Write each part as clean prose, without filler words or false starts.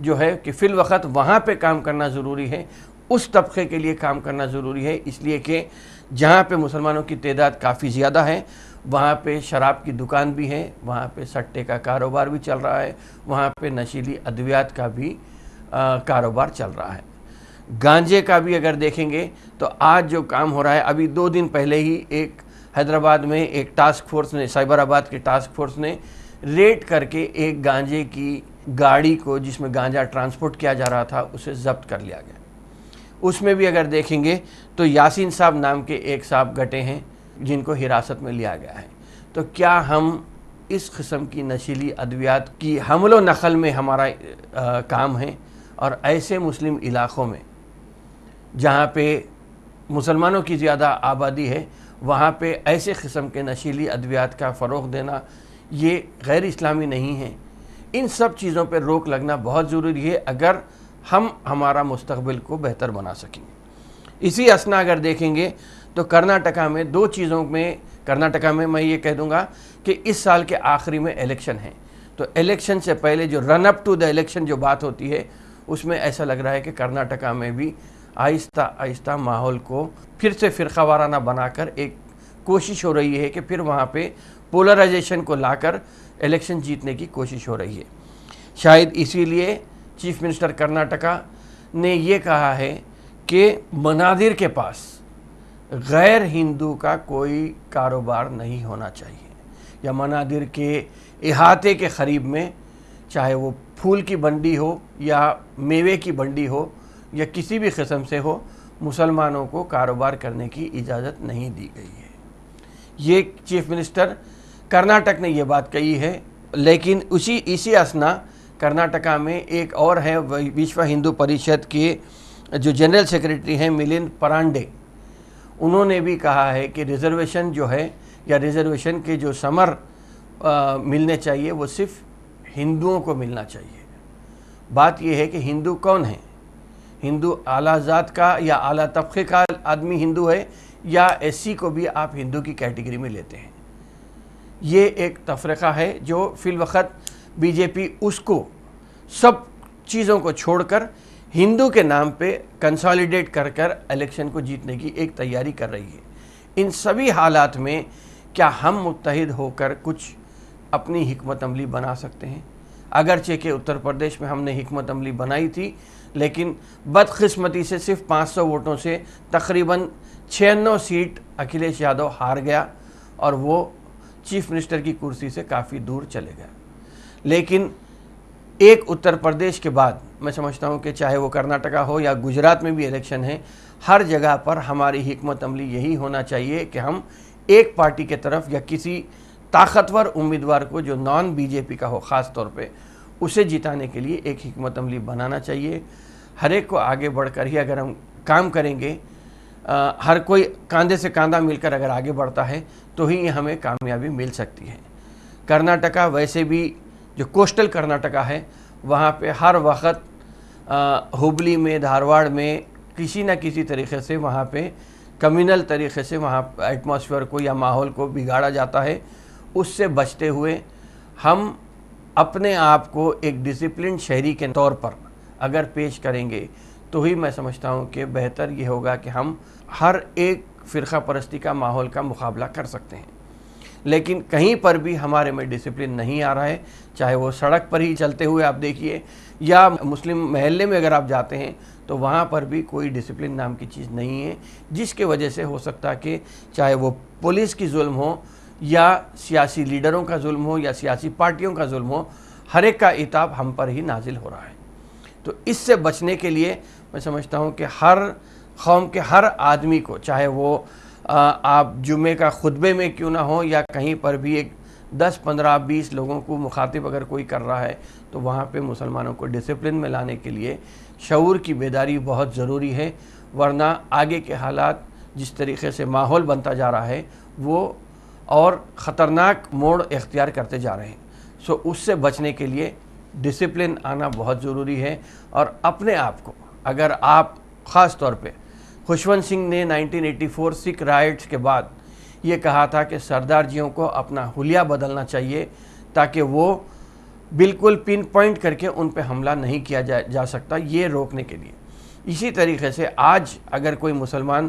جو ہے کہ فی الوقت وہاں پہ کام کرنا ضروری ہے، اس طبقے کے لیے کام کرنا ضروری ہے، اس لیے کہ جہاں پہ مسلمانوں کی تعداد کافی زیادہ ہے وہاں پہ شراب کی دکان بھی ہے، وہاں پہ سٹے کا کاروبار بھی چل رہا ہے، وہاں پہ نشیلی ادویات کا بھی کاروبار چل رہا ہے، گانجے کا بھی اگر دیکھیں گے تو آج جو کام ہو رہا ہے، ابھی 2 دن پہلے ہی ایک حیدرآباد میں ایک ٹاسک فورس نے، سائبر آباد کی ٹاسک فورس نے ریڈ کر کے ایک گانجے کی گاڑی کو جس میں گانجا ٹرانسپورٹ کیا جا رہا تھا اسے ضبط کر لیا گیا۔ اس میں بھی اگر دیکھیں گے تو یاسین صاحب نام کے ایک صاحب گٹے ہیں جن کو حراست میں لیا گیا ہے۔ تو کیا ہم اس قسم کی نشیلی ادویات کی حمل و نقل میں ہمارا کام ہے، اور ایسے مسلم علاقوں میں جہاں پہ مسلمانوں کی زیادہ آبادی ہے وہاں پہ ایسے قسم کے نشیلی ادویات کا فروغ دینا یہ غیر اسلامی نہیں ہے۔ ان سب چیزوں پہ روک لگنا بہت ضروری ہے اگر ہم ہمارا مستقبل کو بہتر بنا سکیں۔ اسی اسنا اگر دیکھیں گے تو کرناٹکا میں 2 چیزوں میں، کرناٹکا میں یہ کہہ دوں گا کہ اس سال کے آخری میں الیکشن ہے، تو الیکشن سے پہلے جو رن اپ ٹو دا الیکشن جو بات ہوتی ہے اس میں ایسا لگ رہا ہے کہ کرناٹکا میں بھی آہستہ آہستہ ماحول کو پھر سے فرقہ وارانہ بنا کر ایک کوشش ہو رہی ہے کہ پھر وہاں پہ پولرائزیشن کو لا کر الیکشن جیتنے کی کوشش ہو رہی ہے۔ شاید اسی لیے چیف منسٹر کرناٹکا نے یہ کہا ہے کہ منادر کے پاس غیر ہندو کا کوئی کاروبار نہیں ہونا چاہیے، یا منادر کے احاطے کے قریب میں چاہے وہ پھول کی بنڈی ہو یا میوے کی بنڈی ہو یا کسی بھی قسم سے ہو، مسلمانوں کو کاروبار کرنے کی اجازت نہیں دی گئی ہے۔ یہ چیف منسٹر کرناٹک نے یہ بات کہی ہے، لیکن اسی اسنا کرناٹکا میں ایک اور ہے، وشو ہندو پریشد کے جو جنرل سیکریٹری ہیں ملند پرانڈے، انہوں نے بھی کہا ہے کہ ریزرویشن جو ہے یا ریزرویشن کے جو ثمر ملنے چاہیے وہ صرف ہندوؤں کو ملنا چاہیے۔ بات یہ ہے کہ ہندو کون ہیں؟ ہندو اعلیٰ ذات کا یا اعلیٰ طبقے کا آدمی ہندو ہے، یا ایس سی کو بھی آپ ہندو کی کیٹیگری میں لیتے ہیں؟ یہ ایک تفرقہ ہے جو فی الوقت بی جے پی اس کو سب چیزوں کو چھوڑ کر ہندو کے نام پہ کنسالیڈیٹ کر کر الیکشن کو جیتنے کی ایک تیاری کر رہی ہے۔ ان سبھی حالات میں کیا ہم متحد ہو کر کچھ اپنی حکمت عملی بنا سکتے ہیں؟ اگرچہ کہ اتر پردیش میں ہم نے حکمت عملی بنائی تھی، لیکن بدقسمتی سے صرف 500 ووٹوں سے تقریباً 96 سیٹ اکھلیش یادو ہار گیا اور وہ چیف منسٹر کی کرسی سے کافی دور چلے گیا۔ لیکن ایک اتر پردیش کے بعد میں سمجھتا ہوں کہ چاہے وہ کرناٹکا ہو یا گجرات میں بھی الیکشن ہے، ہر جگہ پر ہماری حکمت عملی یہی ہونا چاہیے کہ ہم ایک پارٹی کے طرف یا کسی طاقتور امیدوار کو جو نان بی جے پی کا ہو خاص طور پہ اسے جتانے کے لیے ایک حکمت عملی بنانا چاہیے۔ ہر ایک کو آگے بڑھ کر ہی اگر ہم کام کریں گے، ہر کوئی کاندھے سے کاندھا مل کر اگر آگے بڑھتا ہے تو ہی ہمیں کامیابی مل سکتی ہے۔ کرناٹکا ویسے بھی جو کوسٹل کرناٹکا ہے وہاں پہ ہر وقت ہبلی میں، دھارواڑ میں کسی نہ کسی طریقے سے وہاں پہ کمیونل طریقے سے وہاں ایٹماسفیئر کو یا ماحول کو بگاڑا جاتا ہے۔ اس سے بچتے ہوئے ہم اپنے آپ کو ایک ڈسپلن شہری کے طور پر اگر پیش کریں گے تو ہی میں سمجھتا ہوں کہ بہتر یہ ہوگا کہ ہم ہر ایک فرقہ پرستی کا ماحول کا مقابلہ کر سکتے ہیں۔ لیکن کہیں پر بھی ہمارے میں ڈسپلن نہیں آ رہا ہے، چاہے وہ سڑک پر ہی چلتے ہوئے آپ دیکھیے یا مسلم محلے میں اگر آپ جاتے ہیں تو وہاں پر بھی کوئی ڈسپلن نام کی چیز نہیں ہے، جس کے وجہ سے ہو سکتا کہ چاہے وہ پولیس کی ظلم ہو یا سیاسی لیڈروں کا ظلم ہو یا سیاسی پارٹیوں کا ظلم ہو، ہر ایک کا عتاب ہم پر ہی نازل ہو رہا ہے۔ تو اس سے بچنے کے لیے میں سمجھتا ہوں کہ ہر قوم کے ہر آدمی کو، چاہے وہ آپ جمعے کا خطبے میں کیوں نہ ہو یا کہیں پر بھی ایک 10 15 20 لوگوں کو مخاطب اگر کوئی کر رہا ہے تو وہاں پہ مسلمانوں کو ڈسپلن میں لانے کے لیے شعور کی بیداری بہت ضروری ہے، ورنہ آگے کے حالات جس طریقے سے ماحول بنتا جا رہا ہے وہ اور خطرناک موڑ اختیار کرتے جا رہے ہیں۔ اس سے بچنے کے لیے ڈسپلن آنا بہت ضروری ہے، اور اپنے آپ کو اگر آپ خاص طور پہ خوشونت سنگھ نے 1984 سکھ رائٹس کے بعد یہ کہا تھا کہ سردار جیوں کو اپنا حلیہ بدلنا چاہیے تاکہ وہ بالکل پن پوائنٹ کر کے ان پہ حملہ نہیں کیا جا سکتا یہ روکنے کے لیے۔ اسی طریقے سے آج اگر کوئی مسلمان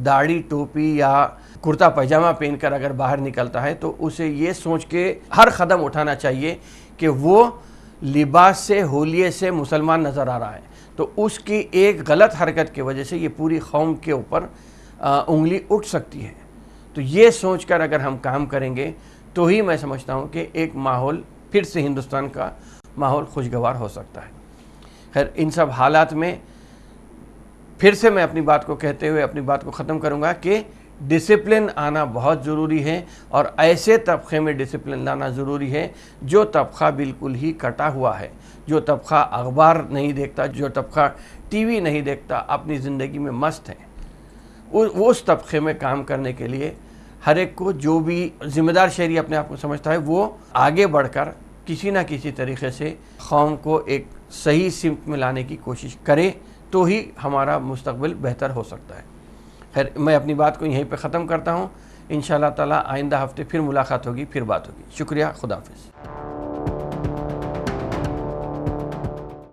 داڑھی ٹوپی یا کرتا پائجامہ پہن کر اگر باہر نکلتا ہے تو اسے یہ سوچ کے ہر قدم اٹھانا چاہیے کہ وہ لباس سے حلیے سے مسلمان نظر آ رہا ہے، تو اس کی ایک غلط حرکت کی وجہ سے یہ پوری قوم کے اوپر انگلی اٹھ سکتی ہے۔ تو یہ سوچ کر اگر ہم کام کریں گے تو ہی میں سمجھتا ہوں کہ ایک ماحول پھر سے ہندوستان کا ماحول خوشگوار ہو سکتا ہے۔ خیر، ان سب حالات میں پھر سے میں اپنی بات کو کہتے ہوئے اپنی بات کو ختم کروں گا کہ ڈسپلن آنا بہت ضروری ہے، اور ایسے طبقے میں ڈسپلن لانا ضروری ہے جو طبقہ بالکل ہی کٹا ہوا ہے، جو طبقہ اخبار نہیں دیکھتا، جو طبقہ ٹی وی نہیں دیکھتا، اپنی زندگی میں مست ہے۔ اس طبقے میں کام کرنے کے لیے ہر ایک کو جو بھی ذمہ دار شہری اپنے آپ کو سمجھتا ہے وہ آگے بڑھ کر کسی نہ کسی طریقے سے قوم کو ایک صحیح سمت میں لانے کی کوشش کرے تو ہی ہمارا مستقبل بہتر ہو سکتا ہے۔ خیر، میں اپنی بات کو یہیں پہ ختم کرتا ہوں۔ انشاءاللہ تعالی آئندہ ہفتے پھر ملاقات ہوگی، پھر بات ہوگی۔ شکریہ، خدا حافظ۔